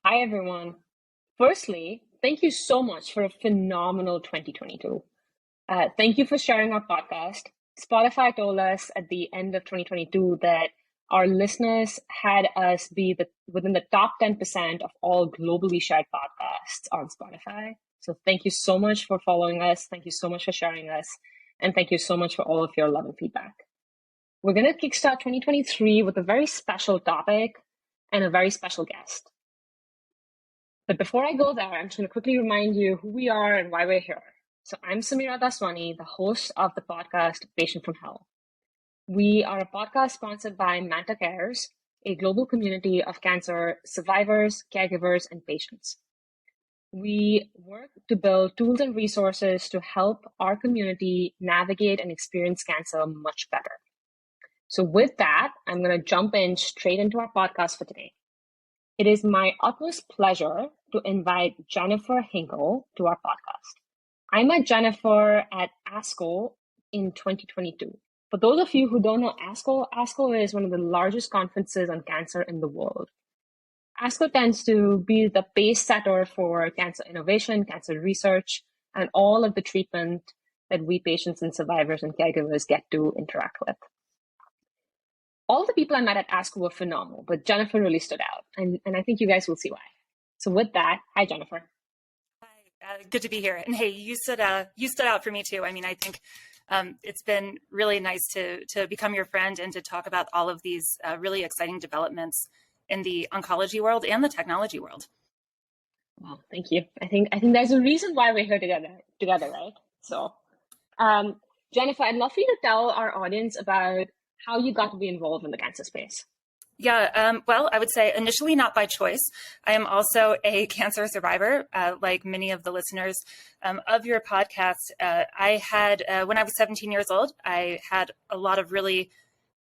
Hi, everyone. Firstly, thank you so much for a phenomenal 2022. Thank you for sharing our podcast. Spotify told us at the end of 2022 that our listeners had us be within the top 10% of all globally shared podcasts on Spotify. So thank you so much for following us. Thank you so much for sharing us. And thank you so much for all of your love and feedback. We're going to kickstart 2023 with a very special topic and a very special guest. But before I go there, I'm just going to quickly remind you who we are and why we're here. So I'm Samira Daswani, the host of the podcast Patient from Hell. We are a podcast sponsored by Manta Cares, a global community of cancer survivors, caregivers, and patients. We work to build tools and resources to help our community navigate and experience cancer much better. So with that, I'm going to jump in straight into our podcast for today. It is my utmost pleasure to invite Jennifer Hinkel to our podcast. I met Jennifer at ASCO in 2022. For those of you who don't know ASCO is one of the largest conferences on cancer in the world. ASCO tends to be the pace setter for cancer innovation, cancer research, and all of the treatment that we patients and survivors and caregivers get to interact with. All the people I met at ASCO were phenomenal, but Jennifer really stood out, and I think you guys will see why. So with that, hi, Jennifer. Hi, good to be here. And hey, you stood out for me too. I mean, I think it's been really nice to become your friend and to talk about all of these really exciting developments in the oncology world and the technology world. Well, thank you. I think there's a reason why we're here together, right? So, Jennifer, I'd love for you to tell our audience about how you got to be involved in the cancer space. Yeah, well, I would say initially not by choice. I am also a cancer survivor, like many of the listeners of your podcast. I had, when I was 17 years old, I had a lot of really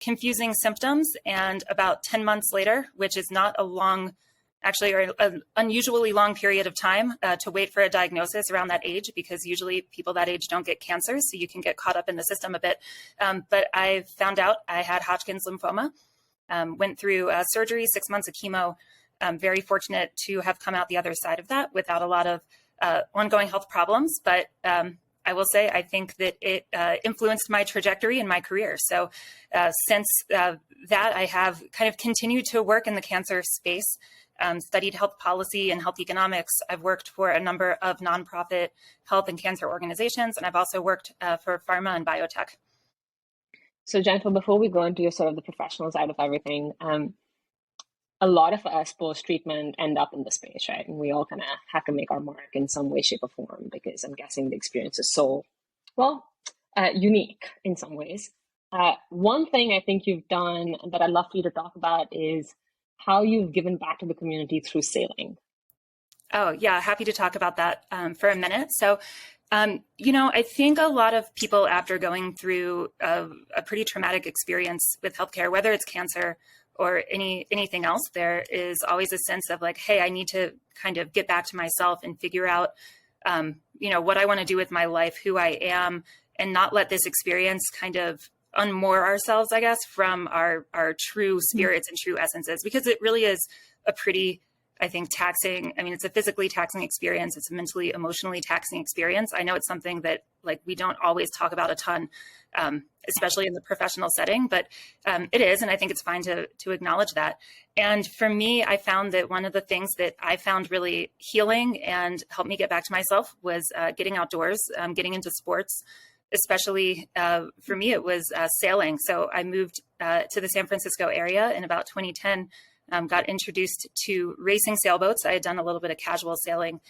confusing symptoms. And about 10 months later, which is not a long, actually, or an unusually long period of time to wait for a diagnosis around that age, because usually people that age don't get cancer, so you can get caught up in the system a bit. But I found out I had Hodgkin's lymphoma. Went through surgery, 6 months of chemo. I'm very fortunate to have come out the other side of that without a lot of ongoing health problems. But I will say, I think that it influenced my trajectory in my career. So since that, I have kind of continued to work in the cancer space, studied health policy and health economics. I've worked for a number of nonprofit health and cancer organizations, and I've also worked for pharma and biotech. So Jennifer, before we go into your sort of the professional side of everything, a lot of us post-treatment end up in the space, right? And we all kind of have to make our mark in some way, shape, or form, because I'm guessing the experience is so, well, unique in some ways. One thing I think you've done that I'd love for you to talk about is how you've given back to the community through sailing. Oh, yeah, happy to talk about that for a minute. So, I think a lot of people, after going through a pretty traumatic experience with healthcare, whether it's cancer or anything else, there is always a sense of like, hey, I need to kind of get back to myself and figure out, what I want to do with my life, who I am, and not let this experience kind of unmoor ourselves, I guess, from our true spirits and true essences, because it really is a pretty, I think, taxing. I mean, it's a physically taxing experience. It's a mentally, emotionally taxing experience. I know it's something that we don't always talk about a ton, especially in the professional setting, but it is. And I think it's fine to acknowledge that. And for me, I found that one of the things that I found really healing and helped me get back to myself was getting outdoors, getting into sports. Especially for me, it was sailing. So I moved to the San Francisco area in about 2010. Got introduced to racing sailboats. I had done a little bit of casual sailing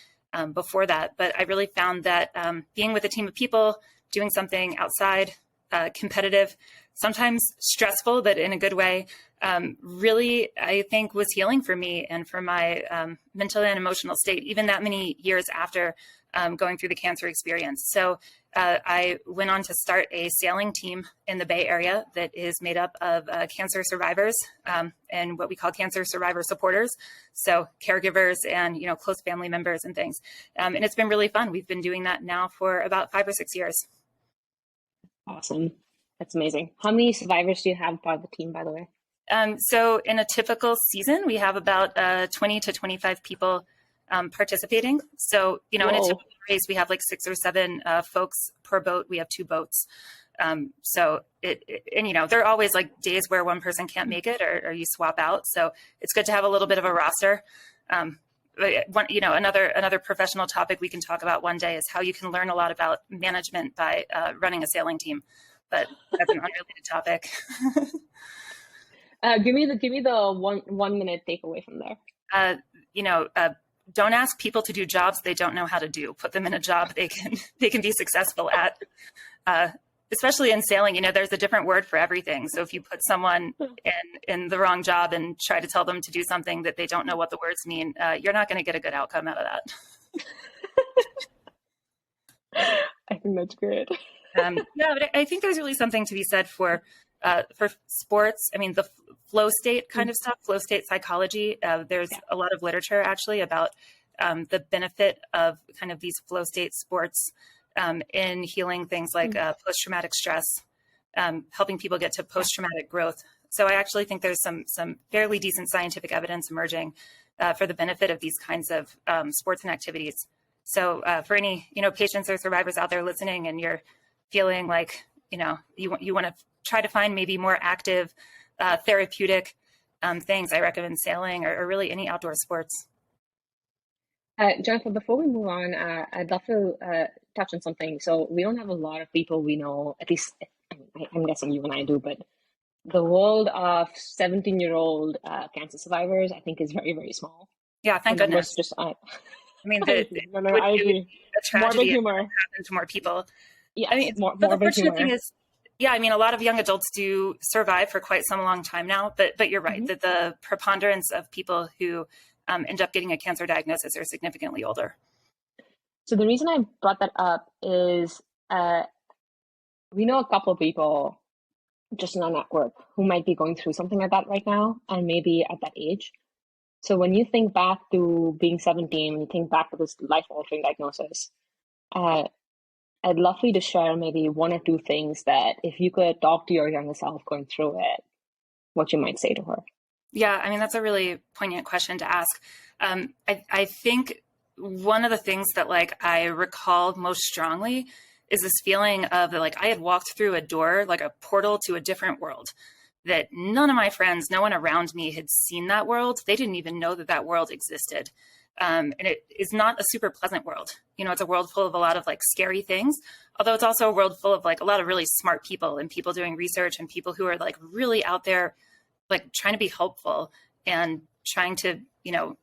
before that, but I really found that being with a team of people, doing something outside, competitive, sometimes stressful, but in a good way, really, I think was healing for me and for my mental and emotional state, even that many years after going through the cancer experience. So I went on to start a sailing team in the Bay Area that is made up of cancer survivors and what we call cancer survivor supporters. So caregivers and, close family members and things. And it's been really fun. We've been doing that now for about 5 or 6 years. Awesome. That's amazing. How many survivors do you have part of the team, by the way? So in a typical season, we have about 20 to 25 people participating. So, in a typical race, we have like 6 or 7 folks per boat. We have 2 boats. So there are always like days where one person can't make it or you swap out. So it's good to have a little bit of a roster. Another professional topic we can talk about one day is how you can learn a lot about management by running a sailing team, but that's an unrelated topic. Give me the 1 minute takeaway from there. Don't ask people to do jobs they don't know how to do. Put them in a job they can be successful at. Especially in sailing, there's a different word for everything. So if you put someone in the wrong job and try to tell them to do something that they don't know what the words mean, you're not going to get a good outcome out of that. I think that's great. But I think there's really something to be said for sports. I mean, the flow state kind of stuff, flow state psychology. There's a lot of literature actually about the benefit of kind of these flow state sports in healing things like post-traumatic stress, helping people get to post-traumatic growth. So I actually think there's some fairly decent scientific evidence emerging for the benefit of these kinds of sports and activities. So for any patients or survivors out there listening, and you're feeling like you want to try to find maybe more active therapeutic things, I recommend sailing or really any outdoor sports. Jennifer, before we move on, I'd love to touch on something. So we don't have a lot of people we know, at least I'm guessing you and I do, but the world of 17-year-old cancer survivors, I think, is very, very small. Yeah, thank goodness. I agree. A tragedy humor happen to more people. Yeah, I mean, the unfortunate thing is, a lot of young adults do survive for quite some long time now, but you're right, that the preponderance of people who end up getting a cancer diagnosis are significantly older. So the reason I brought that up is we know a couple of people just in our network who might be going through something like that right now, and maybe at that age. So when you think back to being 17, when you think back to this life-altering diagnosis, I'd love for you to share maybe 1 or 2 things that if you could talk to your younger self going through it, what you might say to her. Yeah, I mean, that's a really poignant question to ask. I think one of the things that I recall most strongly is this feeling of I had walked through a door, like a portal to a different world, that none of my friends, no one around me had seen that world. They didn't even know that world existed. And it is not a super pleasant world. It's a world full of a lot of scary things, although it's also a world full of a lot of really smart people and people doing research and people who are really out there trying to be helpful and trying to,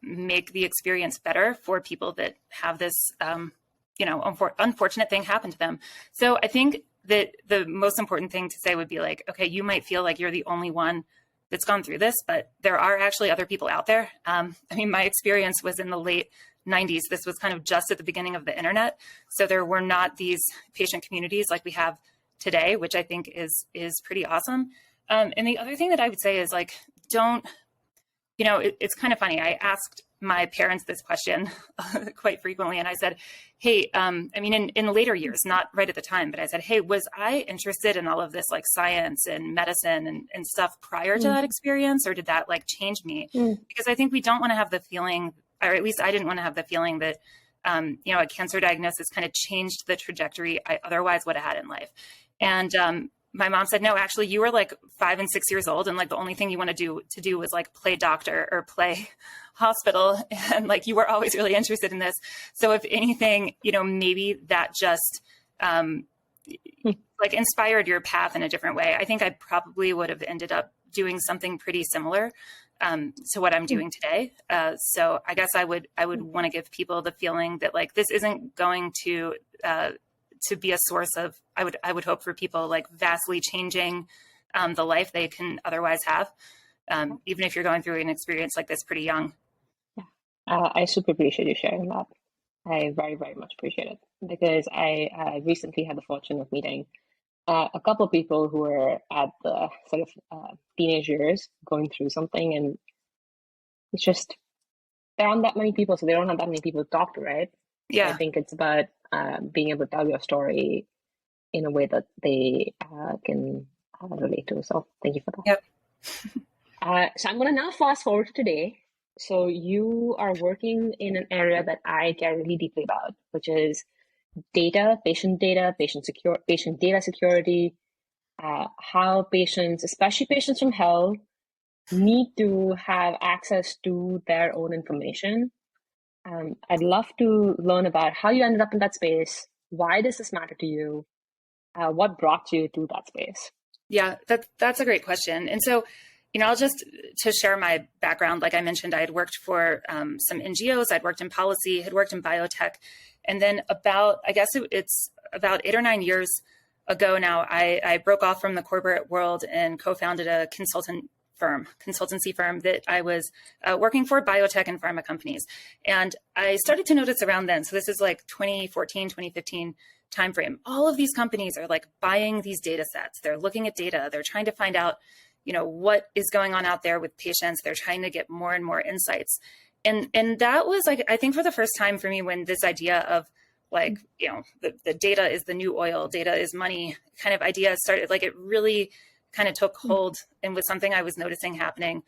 make the experience better for people that have this, unfortunate thing happen to them. So I think that the most important thing to say would be okay, you might feel like you're the only one that's gone through this, but there are actually other people out there. My experience was in the late 90s. This was kind of just at the beginning of the internet. So there were not these patient communities like we have today, which I think is pretty awesome. And the other thing that I would say is don't, it's kind of funny. I asked my parents this question quite frequently. And I said, hey, in later years, not right at the time, but I said, hey, was I interested in all of this science and medicine and stuff prior to that experience? Or did that change me? Because I think we don't want to have the feeling, or at least I didn't want to have the feeling that, a cancer diagnosis kind of changed the trajectory I otherwise would have had in life. And my mom said, no, actually, you were 5 and 6 years old. And the only thing you wanted to do was play doctor or play hospital. And you were always really interested in this. So if anything, maybe that just inspired your path in a different way. I think I probably would have ended up doing something pretty similar to what I'm doing today. So I guess I would want to give people the feeling that this isn't going to be a source of, I would hope for people vastly changing the life they can otherwise have, even if you're going through an experience like this pretty young. Yeah, I super appreciate you sharing that. I very, very much appreciate it, because I recently had the fortune of meeting a couple of people who were at the sort of teenage years going through something, and it's just there aren't that many people, so they don't have that many people to talk to, right? Yeah, I think it's about being able to tell your story in a way that they can relate to. So thank you for that. Yep. So I'm going to now fast forward to today. So you are working in an area that I care really deeply about, which is data, patient data security, how patients, especially patients from health, need to have access to their own information. I'd love to learn about how you ended up in that space. Why does this matter to you? What brought you to that space? Yeah, that's a great question. And so, I'll just to share my background. Like I mentioned, I had worked for some NGOs. I'd worked in policy, had worked in biotech, and then I guess it's about 8 or 9 years ago now, I broke off from the corporate world and co-founded a consultancy firm that I was working for biotech and pharma companies. And I started to notice around then, so this is like 2014, 2015 timeframe, all of these companies are like buying these data sets. They're looking at data. They're trying to find out, what is going on out there with patients. They're trying to get more and more insights. And that was like, I think for the first time for me, when this idea of like, the data is the new oil, data is money kind of idea started, like it really kind of took hold and was something I was noticing happening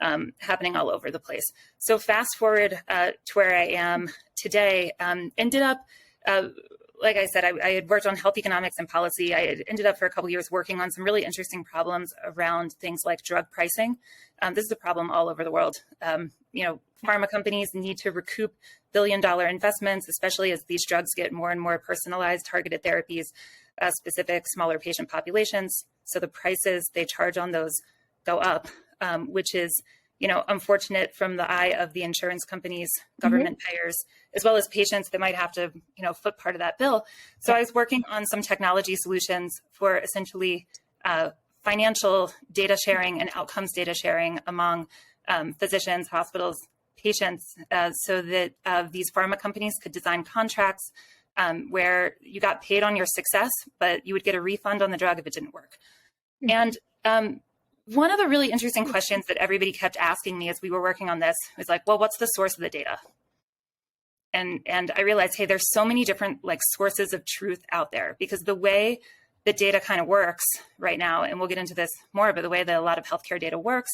all over the place. So fast forward to where I am today, ended up, like I said, I had worked on health economics and policy. I had ended up for a couple of years working on some really interesting problems around things like drug pricing. This is a problem all over the world. Pharma companies need to recoup billion-dollar investments, especially as these drugs get more and more personalized, targeted therapies, specific smaller patient populations. So the prices they charge on those go up, which is, unfortunate from the eye of the insurance companies, government payers, as well as patients that might have to, foot part of that bill. So I was working on some technology solutions for essentially financial data sharing and outcomes data sharing among physicians, hospitals, patients, so that these pharma companies could design contracts where you got paid on your success, but you would get a refund on the drug if it didn't work. And one of the really interesting questions that everybody kept asking me as we were working on this was like, well, what's the source of the data? And I realized, hey, there's so many different like sources of truth out there, because the way that data kind of works right now, and we'll get into this more, but the way that a lot of healthcare data works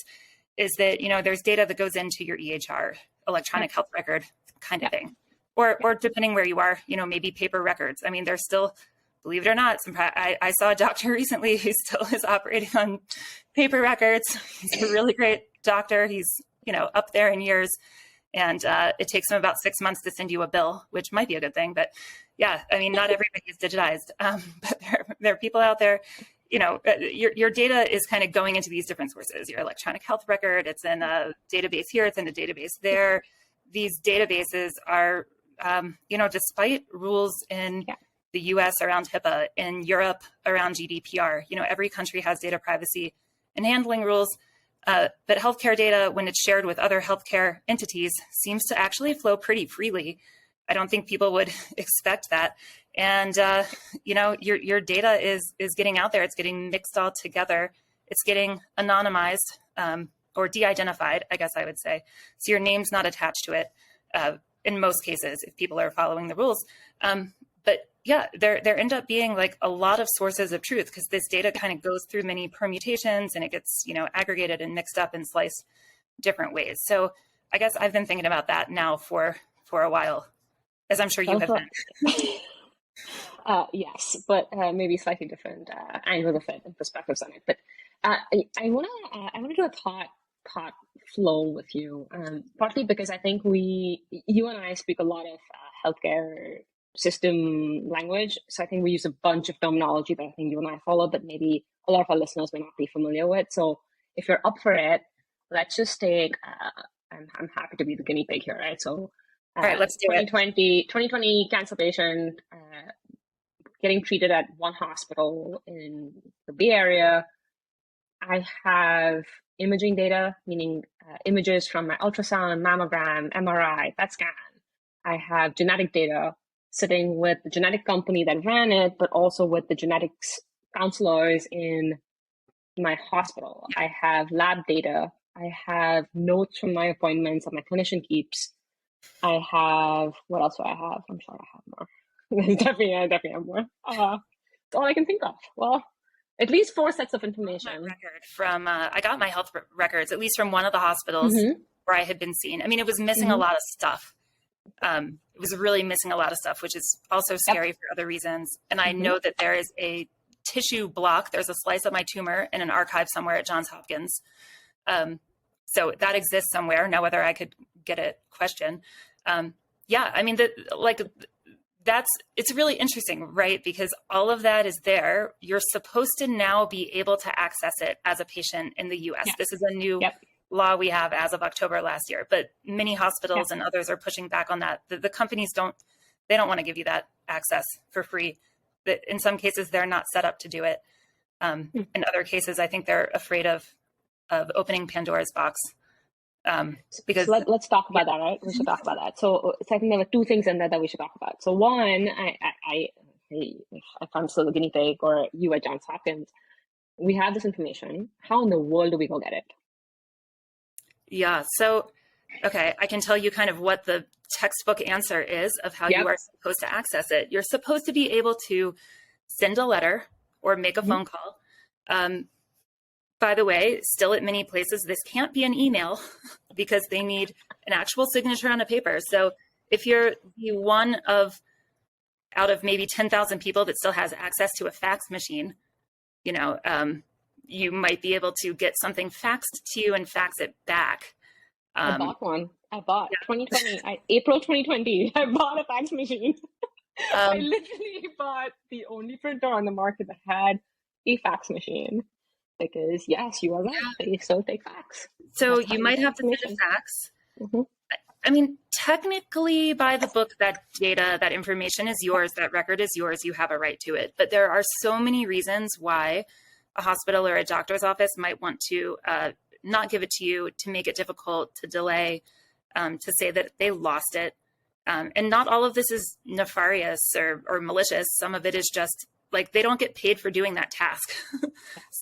is that, there's data that goes into your EHR, electronic health record kind of thing, or depending where you are, maybe paper records. I mean, there's still, believe it or not, I saw a doctor recently who still is operating on paper records. He's a really great doctor. He's, up there in years. And it takes him about 6 months to send you a bill, which might be a good thing. But yeah, I mean, not everybody is digitized. But there are people out there, your data is kind of going into these different sources. Your electronic health record, it's in a database here, it's in a database there. These databases are, despite rules in the US around HIPAA, in Europe around GDPR, every country has data privacy and handling rules. But healthcare data, when it's shared with other healthcare entities, seems to actually flow pretty freely. I don't think people would expect that. And, your data is getting out there. It's getting mixed all together. It's getting anonymized or de-identified, I guess I would say. So your name's not attached to it in most cases, if people are following the rules. But yeah, there end up being like a lot of sources of truth, because this data kind of goes through many permutations and it gets, aggregated and mixed up and sliced different ways. So I guess I've been thinking about that now for a while, as I'm sure you have been. Yes, but maybe slightly different angles of it and perspectives on it. But I wanna do a thought flow with you, partly because I think you and I speak a lot of healthcare system language. So I think we use a bunch of terminology that I think you and I follow, but maybe a lot of our listeners may not be familiar with. So if you're up for it, let's just take, I'm happy to be the guinea pig here, right? So all right, let's do 2020 cancer patient getting treated at one hospital in the Bay Area. I have imaging data, meaning images from my ultrasound, mammogram, MRI, PET scan. I have genetic data sitting with the genetic company that ran it, but also with the genetics counselors in my hospital. I have lab data. I have notes from my appointments that my clinician keeps. I have, what else do I have? I'm sure I have more. I definitely have more. That's all I can think of. Well, At least 4 sets of My information. record from I got my health records at least from one of the hospitals Mm-hmm. where I had been seen. I mean, it was missing a Mm-hmm. lot of stuff. It was really missing a lot of stuff, which is also Yep. scary for other reasons. And I Mm-hmm. know that there is a tissue block. There's a slice of my tumor in an archive somewhere at Johns Hopkins. So that exists somewhere. Now, whether I could get it, question. Yeah, I mean, it's really interesting, right? Because all of that is there. You're supposed to now be able to access it as a patient in the US. Yes. This is a new Yep. law we have as of October last year, but many hospitals Yep. and others are pushing back on that. The companies don't want to give you that access for free. That in some cases they're not set up to do it. In other cases, I think they're afraid of opening Pandora's box. Because so let's talk about that, right? We should talk about that. So I think there were two things in there that we should talk about. So one, if I'm still a guinea pig or you at Johns Hopkins, we have this information. How in the world do we go get it? Yeah. So, okay, I can tell you kind of what the textbook answer is of how you are supposed to access it. You're supposed to be able to send a letter or make a phone call. By the way, still at many places, this can't be an email because they need an actual signature on a paper. So if you're the one out of maybe 10,000 people that still has access to a fax machine, you might be able to get something faxed to you and fax it back. I bought one. 2020, April 2020, I bought a fax machine. I literally bought the only printer on the market that had a fax machine. Because yes, you are right. They still take fax. So you might have to send a fax. Mm-hmm. I mean, technically by the book, that data, that information is yours, that record is yours, you have a right to it. But there are so many reasons why a hospital or a doctor's office might want to not give it to you, to make it difficult, to delay, to say that they lost it. And not all of this is nefarious or malicious. Some of it is just like they don't get paid for doing that task.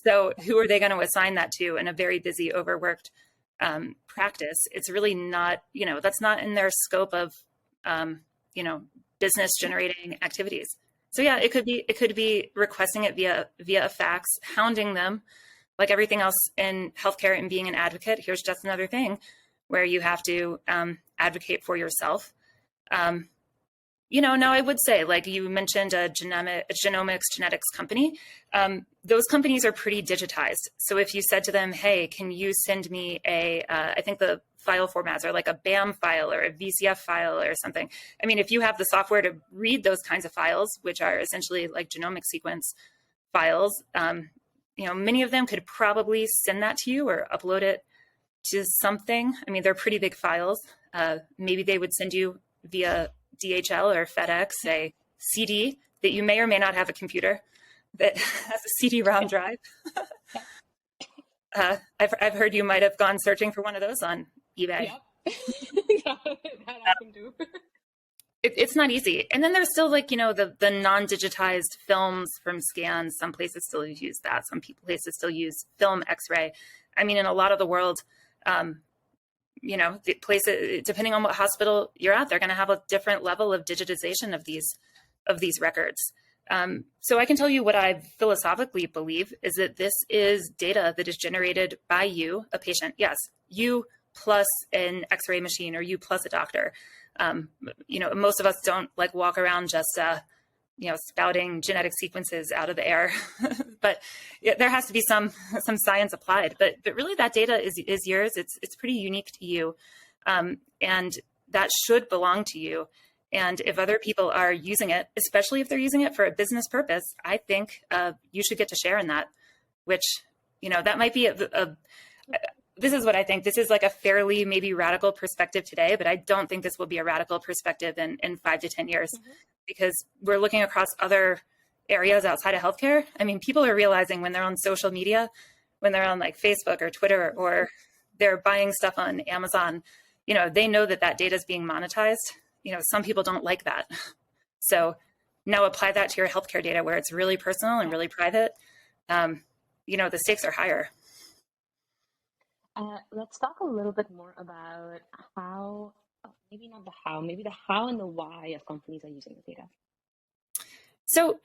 So who are they going to assign that to in a very busy, overworked practice? It's really not, that's not in their scope of, business generating activities. So yeah, it could be requesting it via a fax, hounding them like everything else in healthcare and being an advocate. Here's just another thing where you have to advocate for yourself. Now I would say, like you mentioned, a genetics company, those companies are pretty digitized. So if you said to them, hey, can you send me I think the file formats are like a BAM file or a VCF file or something. I mean, if you have the software to read those kinds of files, which are essentially like genomic sequence files, many of them could probably send that to you or upload it to something. I mean, they're pretty big files. Maybe they would send you via DHL or FedEx a CD that you may or may not have a computer that has a CD-ROM drive. I've heard you might have gone searching for one of those on eBay. Yep. That happened too. It's not easy. And then there's still like, the non-digitized films from scans. Some places still use that. Some places still use film X-ray. I mean, in a lot of the world, the places, depending on what hospital you're at, they're going to have a different level of digitization of these records. So I can tell you what I philosophically believe is that this is data that is generated by you, a patient. Yes, you plus an X-ray machine or you plus a doctor. Most of us don't like walk around just, spouting genetic sequences out of the air, but yeah, there has to be some science applied, but really that data is yours. It's pretty unique to you. And that should belong to you. And if other people are using it, especially if they're using it for a business purpose, I think you should get to share in that, which, that might be this is what I think. This is like a fairly maybe radical perspective today, but I don't think this will be a radical perspective in 5 to 10 years because we're looking across other areas outside of healthcare. I mean, people are realizing when they're on social media, when they're on like Facebook or Twitter, or they're buying stuff on Amazon, they know that data is being monetized. Some people don't like that. So now apply that to your healthcare data where it's really personal and really private. The stakes are higher. Let's talk a little bit more about maybe not the how, maybe the how and the why of companies are using the data. So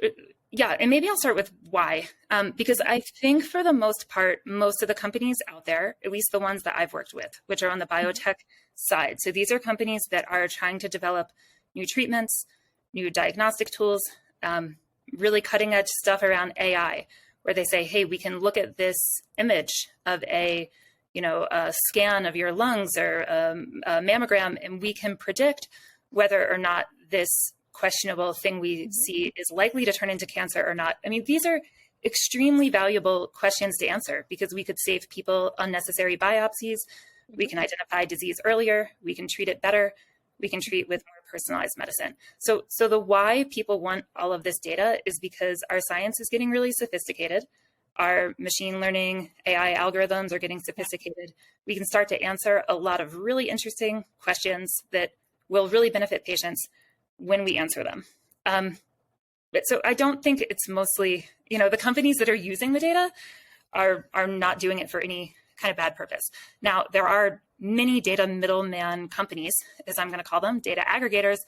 yeah, and maybe I'll start with why, because I think for the most part, most of the companies out there, at least the ones that I've worked with, which are on the biotech side. So these are companies that are trying to develop new treatments, new diagnostic tools, really cutting edge stuff around AI, where they say, hey, we can look at this image of a scan of your lungs or a mammogram, and we can predict whether or not this questionable thing we see is likely to turn into cancer or not. I mean, these are extremely valuable questions to answer because we could save people unnecessary biopsies. We can identify disease earlier. We can treat it better. We can treat with more personalized medicine. So the why people want all of this data is because our science is getting really sophisticated. Our machine learning AI algorithms are getting sophisticated. We can start to answer a lot of really interesting questions that will really benefit patients when we answer them. So I don't think it's mostly, the companies that are using the data are not doing it for any kind of bad purpose. Now, there are many data middleman companies, as I'm going to call them, data aggregators.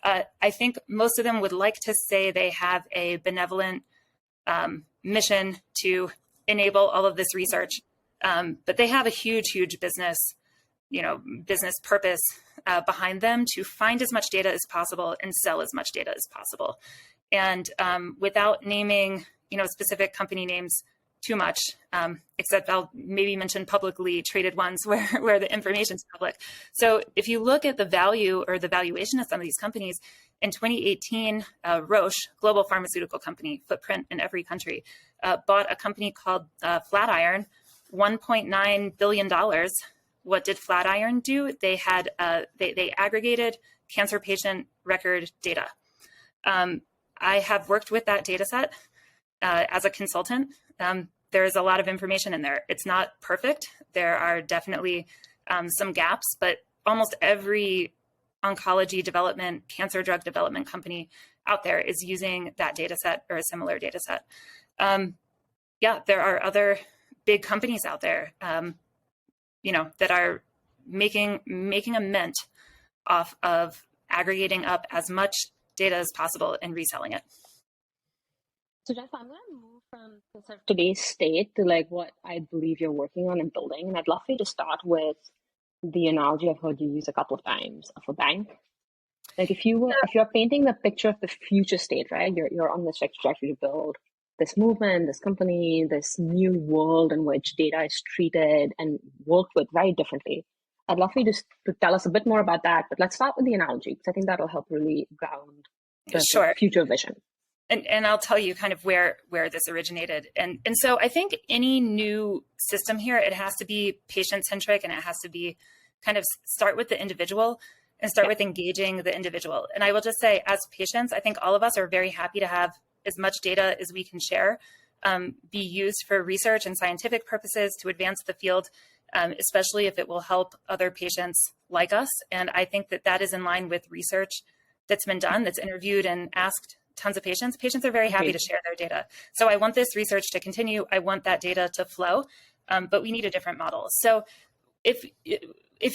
I think most of them would like to say they have a benevolent mission to enable all of this research, but they have a huge business purpose behind them to find as much data as possible and sell as much data as possible. And without naming, specific company names too much, except I'll maybe mention publicly traded ones where the information is public. So if you look at the value or the valuation of some of these companies, in 2018, Roche, global pharmaceutical company, footprint in every country, bought a company called Flatiron, $1.9 billion. What did Flatiron do? They had they aggregated cancer patient record data. I have worked with that data set as a consultant. There's a lot of information in there. It's not perfect. There are definitely some gaps, but almost every oncology development, cancer drug development company out there is using that data set or a similar data set. There are other big companies out there, that are making a mint off of aggregating up as much data as possible and reselling it. So Jeff, I'm going to move from sort of today's state to what I believe you're working on and building. And I'd love for you to start with the analogy I've heard you use a couple of times of a bank. If you're painting the picture of the future state, right? You're on this trajectory to build this movement, this company, this new world in which data is treated and worked with very differently. I'd love for you to tell us a bit more about that, but let's start with the analogy because I think that'll help really ground the future vision. And I'll tell you kind of where this originated. And so I think any new system here, it has to be patient-centric and it has to be kind of start with the individual and start with engaging the individual. And I will just say, as patients, I think all of us are very happy to have as much data as we can share, be used for research and scientific purposes to advance the field, especially if it will help other patients like us. And I think that is in line with research that's been done, that's interviewed and asked tons of patients. Patients are very happy to share their data. So I want this research to continue. I want that data to flow, but we need a different model. So if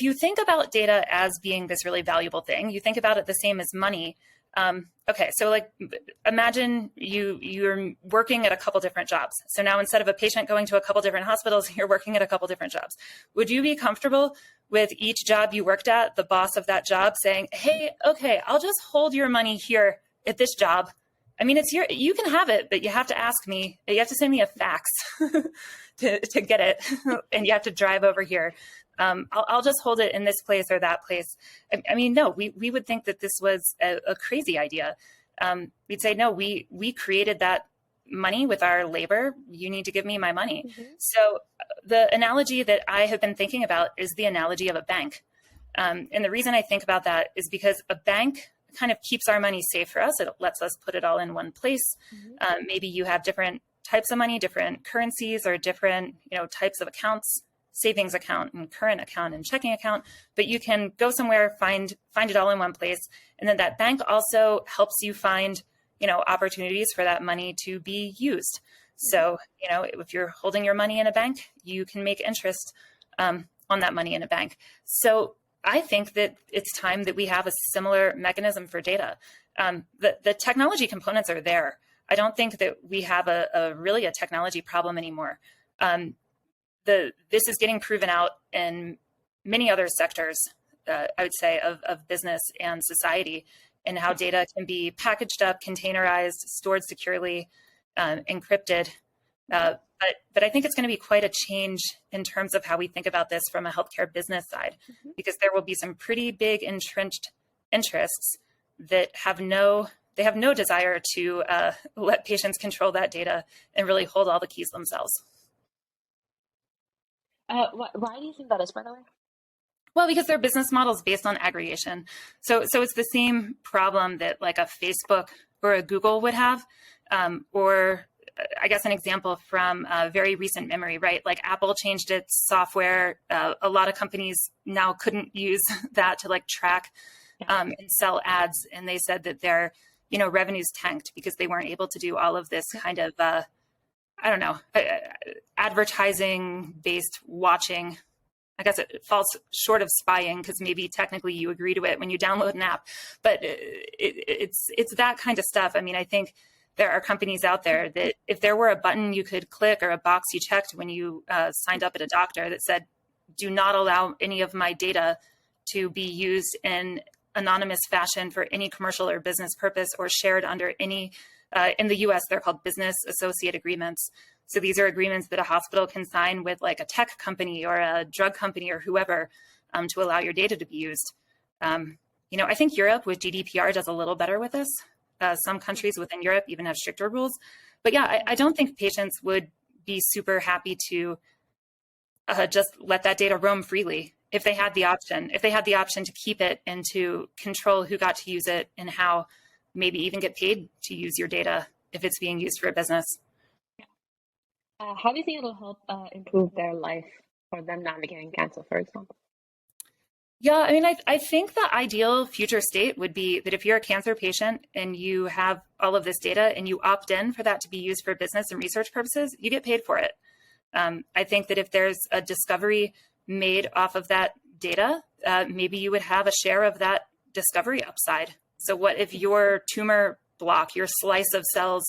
you think about data as being this really valuable thing, you think about it the same as money. Okay, so imagine you're working at a couple different jobs. So now instead of a patient going to a couple different hospitals, you're working at a couple different jobs. Would you be comfortable with each job you worked at, the boss of that job saying, hey, okay, I'll just hold your money here at this job. I mean, it's here, you can have it, but you have to ask me, you have to send me a fax to get it. And you have to drive over here. I'll just hold it in this place or that place. I mean, no, we would think that this was a crazy idea. We'd say, no, we created that money with our labor. You need to give me my money. Mm-hmm. So the analogy that I have been thinking about is the analogy of a bank. And the reason I think about that is because a bank kind of keeps our money safe for us. It lets us put it all in one place. Mm-hmm. Maybe you have different types of money, different currencies, or different types of accounts, savings account and current account and checking account, but you can go somewhere, find it all in one place. And then that bank also helps you find, opportunities for that money to be used. So, if you're holding your money in a bank, you can make interest on that money in a bank. So I think that it's time that we have a similar mechanism for data. The technology components are there. I don't think that we have really a technology problem anymore. This is getting proven out in many other sectors, I would say, of business and society, and how data can be packaged up, containerized, stored securely, encrypted. But I think it's going to be quite a change in terms of how we think about this from a healthcare business side, because there will be some pretty big entrenched interests that have no desire to let patients control that data and really hold all the keys themselves. Why do you think that is, by the way? Well, because their business model is based on aggregation. So it's the same problem that like a Facebook or a Google would have, or I guess an example from very recent memory, right? Like Apple changed its software. A lot of companies now couldn't use that to like track and sell ads. And they said that their, revenues tanked because they weren't able to do all of this kind of, advertising based watching. I guess it falls short of spying because maybe technically you agree to it when you download an app, but it's that kind of stuff. I mean, I think there are companies out there that if there were a button you could click or a box you checked when you signed up at a doctor that said, do not allow any of my data to be used in anonymous fashion for any commercial or business purpose or shared under any, in the US, they're called business associate agreements. So these are agreements that a hospital can sign with like a tech company or a drug company or whoever to allow your data to be used. I think Europe with GDPR does a little better with this. Some countries within Europe even have stricter rules. But yeah, I don't think patients would be super happy to just let that data roam freely if they had the option. If they had the option to keep it and to control who got to use it and how, maybe even get paid to use your data if it's being used for a business. How do you think it'll help improve their life for them navigating cancer, for example? Yeah, I mean, I think the ideal future state would be that if you're a cancer patient and you have all of this data and you opt in for that to be used for business and research purposes, you get paid for it. I think that if there's a discovery made off of that data, maybe you would have a share of that discovery upside. So what if your tumor block, your slice of cells,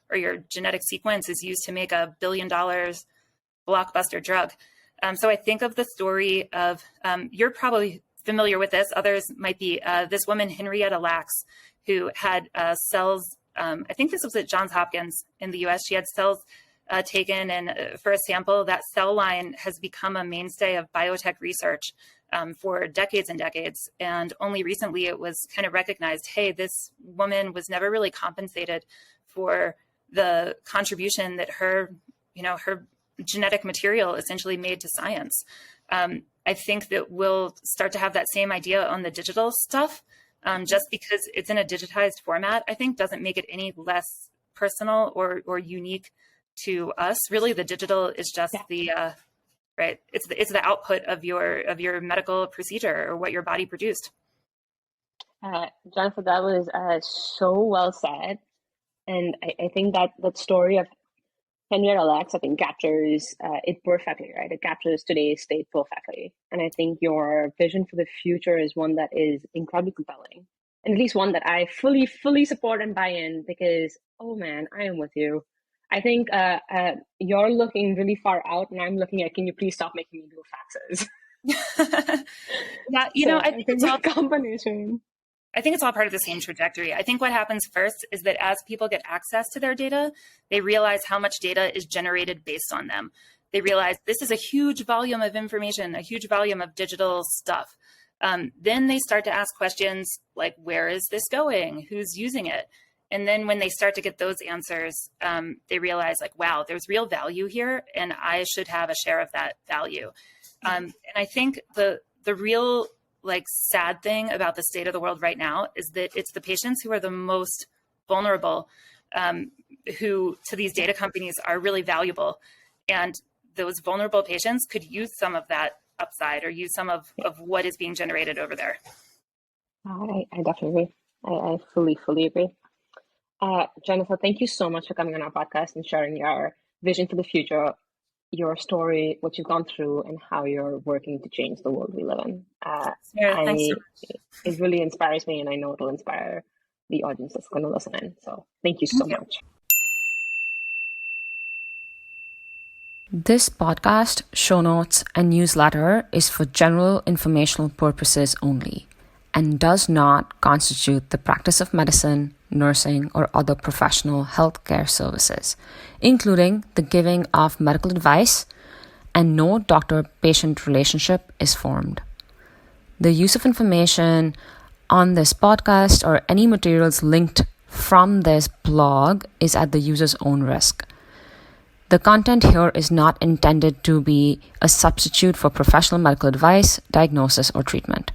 or your genetic sequence is used to make $1 billion blockbuster drug? So I think of the story of, you're probably familiar with this, others might be, this woman, Henrietta Lacks, who had cells, I think this was at Johns Hopkins in the US. She had cells taken and for a sample. That cell line has become a mainstay of biotech research for decades and decades. And only recently it was kind of recognized, hey, this woman was never really compensated for the contribution that her genetic material essentially made to science. I think that we'll start to have that same idea on the digital stuff. Just because it's in a digitized format, I think doesn't make it any less personal or unique to us. Really, the digital is just right. It's the output of your medical procedure or what your body produced. Jennifer, that was so well said. And I think that story of Henrietta Lacks, I think, captures it perfectly, right? It captures today's state perfectly. And I think your vision for the future is one that is incredibly compelling. And at least one that I fully support and buy in because, oh man, I am with you. I think you're looking really far out and I'm looking at, can you please stop making me do faxes? Yeah, I think it's all combination. I think it's all part of the same trajectory. I think what happens first is that as people get access to their data, they realize how much data is generated based on them. They realize this is a huge volume of information, a huge volume of digital stuff. Then they start to ask questions like, where is this going? Who's using it? And then when they start to get those answers, they realize like, wow, there's real value here and I should have a share of that value. And I think the real sad thing about the state of the world right now is that it's the patients who are the most vulnerable, who to these data companies are really valuable. And those vulnerable patients could use some of that upside or use some of what is being generated over there. I definitely agree. I fully agree. Jennifer, thank you so much for coming on our podcast and sharing your vision for the future, your story, what you've gone through, and how you're working to change the world we live in. Thanks so much. It really inspires me, and I know it'll inspire the audience that's going to listen in. So thank you so much. This podcast, show notes, and newsletter is for general informational purposes only and does not constitute the practice of medicine, nursing, or other professional healthcare services, including the giving of medical advice, and no doctor-patient relationship is formed. The use of information on this podcast or any materials linked from this blog is at the user's own risk. The content here is not intended to be a substitute for professional medical advice, diagnosis, or treatment.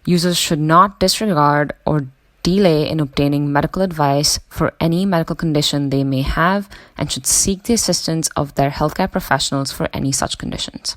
Users should not disregard or delay in obtaining medical advice for any medical condition they may have and should seek the assistance of their healthcare professionals for any such conditions.